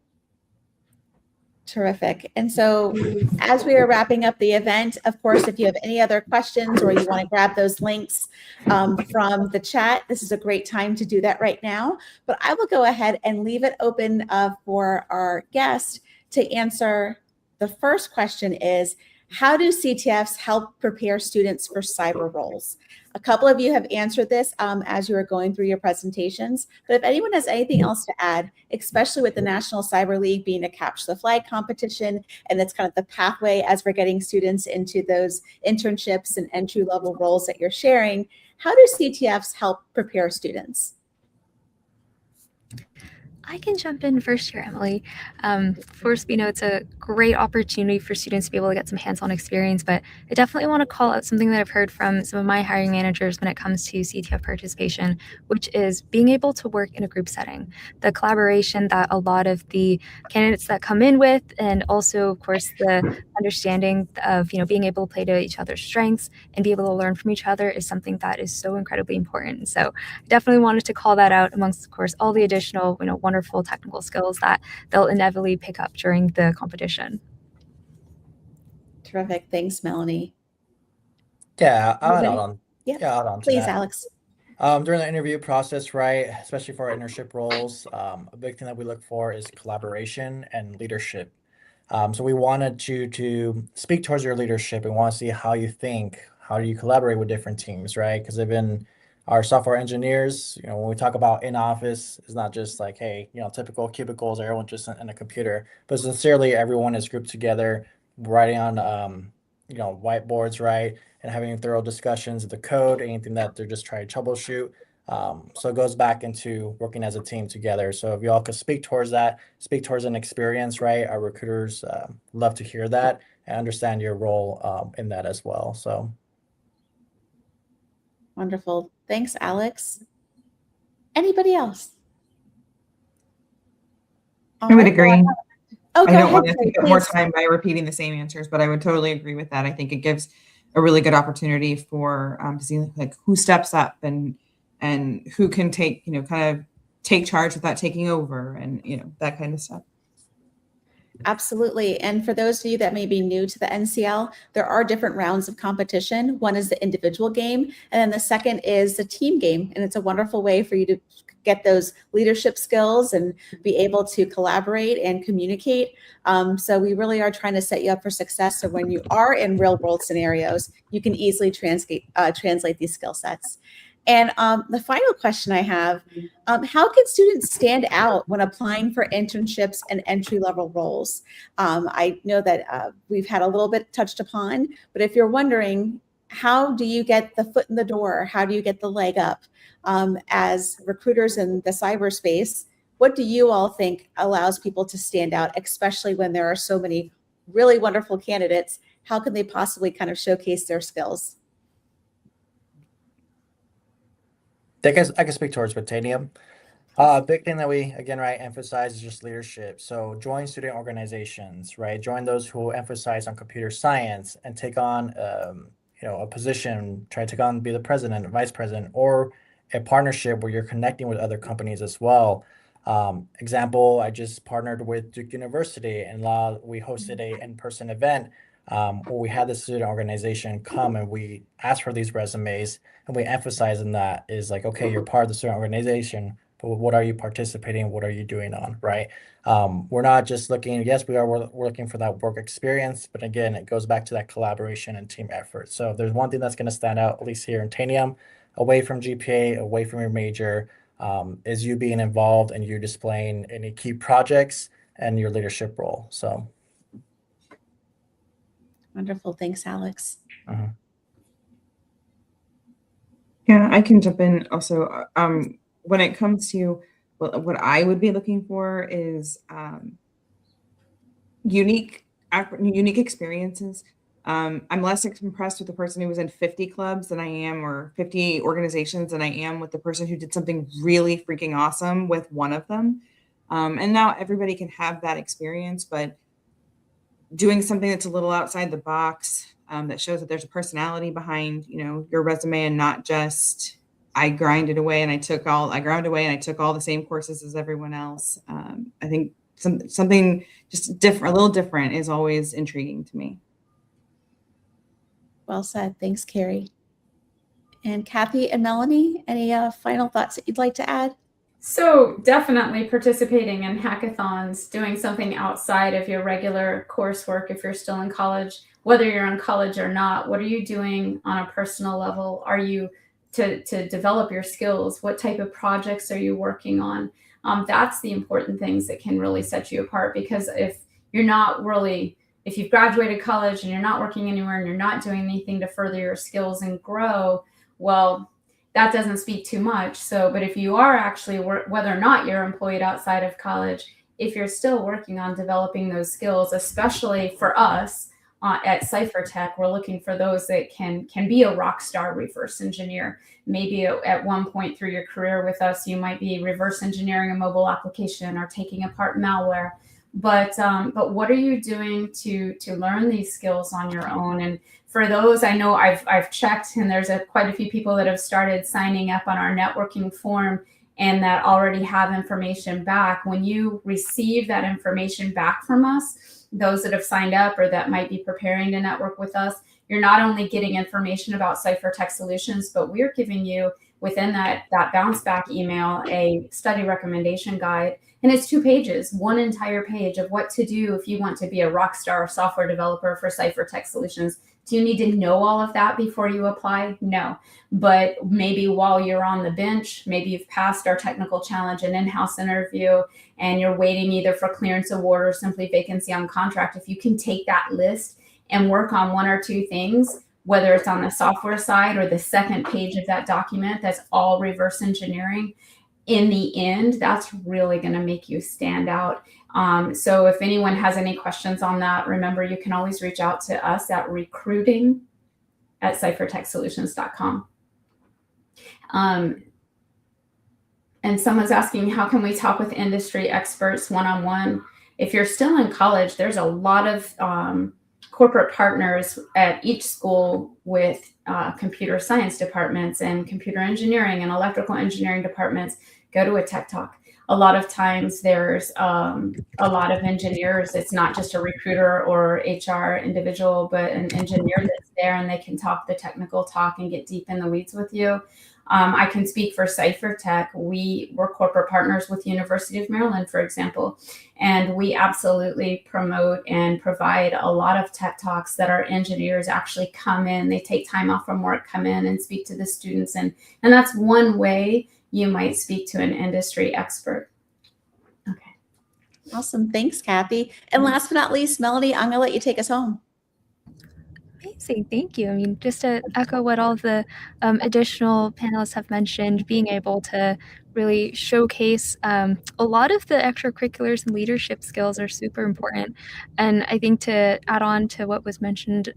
Terrific. And so as we are wrapping up the event, of course, if you have any other questions or you want to grab those links from the chat, this is a great time to do that right now. But I will go ahead and leave it open for our guest to answer. The first question is, how do CTFs help prepare students for cyber roles? A couple of you have answered this as you were going through your presentations, but if anyone has anything else to add, especially with the National Cyber League being a Capture the Flag competition, and it's kind of the pathway as we're getting students into those internships and entry-level roles that you're sharing, how do CTFs help prepare students? I can jump in first here, Emily. Of course, we know it's a great opportunity for students to be able to get some hands-on experience, but I definitely want to call out something that I've heard from some of my hiring managers when it comes to CTF participation, which is being able to work in a group setting. The collaboration that a lot of the candidates that come in with, and also, of course, the understanding of being able to play to each other's strengths and be able to learn from each other is something that is so incredibly important. So I definitely wanted to call that out amongst, of course, all the additional wonderful technical skills that they'll inevitably pick up during the competition. Terrific. Thanks, Melanie. Yeah, I'll add on. Yeah, add on to please, that. Alex. During the interview process, right, especially for our internship roles, a big thing that we look for is collaboration and leadership. So we wanted you to speak towards your leadership and want to see how you think, how do you collaborate with different teams, right? Because even our software engineers, when we talk about in office, it's not just like, hey, typical cubicles, everyone just in a computer, but sincerely, everyone is grouped together, writing on, whiteboards, right? And having thorough discussions of the code, anything that they're just trying to troubleshoot. So it goes back into working as a team together. So if you all could speak towards that, speak towards an experience, right? Our recruiters love to hear that and understand your role in that as well. So. Wonderful. Thanks, Alex. Anybody else? I would agree. I don't want to take up more time by repeating the same answers, but I would totally agree with that. I think it gives a really good opportunity for to see like who steps up and who can take, kind of take charge without taking over and, that kind of stuff. Absolutely. And for those of you that may be new to the NCL, there are different rounds of competition. One is the individual game, and then the second is the team game. And it's a wonderful way for you to get those leadership skills and be able to collaborate and communicate. So we really are trying to set you up for success. So when you are in real world scenarios, you can easily translate these skill sets. And the final question I have, how can students stand out when applying for internships and entry-level roles? I know that we've had a little bit touched upon, but if you're wondering, how do you get the foot in the door? How do you get the leg up as recruiters in the cyberspace? What do you all think allows people to stand out, especially when there are so many really wonderful candidates? How can they possibly kind of showcase their skills? I can speak towards Tanium. Big thing that we, again, right, emphasize is just leadership. So join student organizations, right? Join those who emphasize on computer science and take on, a position, try to take on, be the president, vice president, or a partnership where you're connecting with other companies as well. Example, I just partnered with Duke University, and we hosted a in-person event where we had the student organization come and we asked for these resumes, and we emphasize in that is like, okay, you're part of the student organization, but what are you participating? What are you doing on, right? We're not just looking, yes, we're looking for that work experience, but again, it goes back to that collaboration and team effort. So if there's one thing that's going to stand out, at least here in Tanium, away from GPA, away from your major, is you being involved and you displaying any key projects and your leadership role. So. Wonderful. Thanks, Alex. Yeah, I can jump in also. When it comes to what I would be looking for is unique experiences. I'm less impressed with the person who was in 50 clubs than I am, or 50 organizations than I am with the person who did something really freaking awesome with one of them. And now everybody can have that experience, but doing something that's a little outside the box, that shows that there's a personality behind, your resume, and not just I grounded away and I took all the same courses as everyone else. I think something just different, a little different, is always intriguing to me. Well said. Thanks, Carrie. And Kathy and Melanie, any final thoughts that you'd like to add? So definitely participating in hackathons, doing something outside of your regular coursework if you're still in college, whether you're in college or not. What are you doing on a personal level? Are you to develop your skills? What type of projects are you working on? That's the important things that can really set you apart, because if you've graduated college and you're not working anywhere and you're not doing anything to further your skills and grow, well, that doesn't speak too much. But if you are actually, whether or not you're employed outside of college, if you're still working on developing those skills, especially for us at Cipher Tech, we're looking for those that can be a rock star reverse engineer. Maybe at one point through your career with us, you might be reverse engineering a mobile application or taking apart malware. But what are you doing to learn these skills on your own? And for those, I know I've checked, and there's quite a few people that have started signing up on our networking form and that already have information back. When you receive that information back from us, those that have signed up or that might be preparing to network with us, you're not only getting information about Cipher Tech Solutions, but we're giving you within that bounce back email a study recommendation guide. And it's 2 pages, one entire page of what to do if you want to be a rock star software developer for Cipher Tech Solutions. Do you need to know all of that before you apply? No. But maybe while you're on the bench, maybe you've passed our technical challenge and in-house interview, and you're waiting either for clearance award or simply vacancy on contract. If you can take that list and work on 1 or 2 things, whether it's on the software side or the second page of that document, that's all reverse engineering. In the end, that's really going to make you stand out. So if anyone has any questions on that, remember, you can always reach out to us at recruiting@ciphertechsolutions.com. And someone's asking, how can we talk with industry experts one-on-one? If you're still in college, there's a lot of corporate partners at each school with computer science departments and computer engineering and electrical engineering departments. Go to a tech talk. A lot of times there's a lot of engineers. It's not just a recruiter or HR individual, but an engineer that's there, and they can talk the technical talk and get deep in the weeds with you. I can speak for Cipher Tech. We're corporate partners with University of Maryland, for example, and we absolutely promote and provide a lot of tech talks that our engineers actually come in. They take time off from work, come in and speak to the students, and that's one way you might speak to an industry expert. Okay. Awesome. Thanks, Kathy. And last but not least, Melanie, I'm going to let you take us home. Amazing. Thank you. I mean, just to echo what all the additional panelists have mentioned, being able to really showcase a lot of the extracurriculars and leadership skills are super important. And I think to add on to what was mentioned,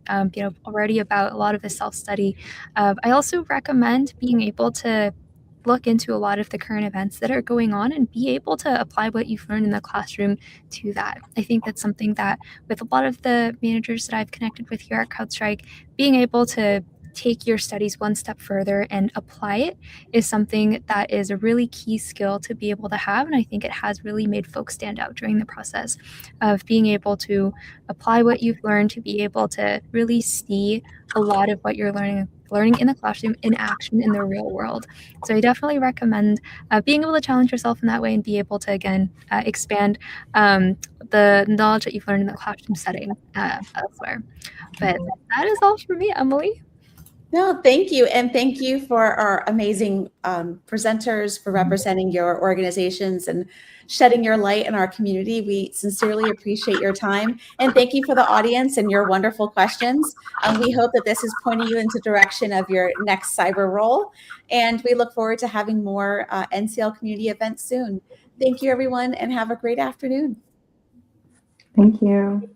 already about a lot of the self-study, I also recommend being able to look into a lot of the current events that are going on and be able to apply what you've learned in the classroom to that. I think that's something that with a lot of the managers that I've connected with here at CrowdStrike, being able to take your studies one step further and apply it is something that is a really key skill to be able to have. And I think it has really made folks stand out during the process of being able to apply what you've learned, to be able to really see a lot of what you're learning in the classroom in action in the real world. So I definitely recommend being able to challenge yourself in that way and be able to, again, expand the knowledge that you've learned in the classroom setting elsewhere. But that is all for me, Emily. No, thank you. And thank you for our amazing presenters for representing your organizations and shedding your light in our community. We sincerely appreciate your time. And thank you for the audience and your wonderful questions. We hope that this is pointing you into direction of your next cyber role. And we look forward to having more NCL community events soon. Thank you, everyone, and have a great afternoon. Thank you.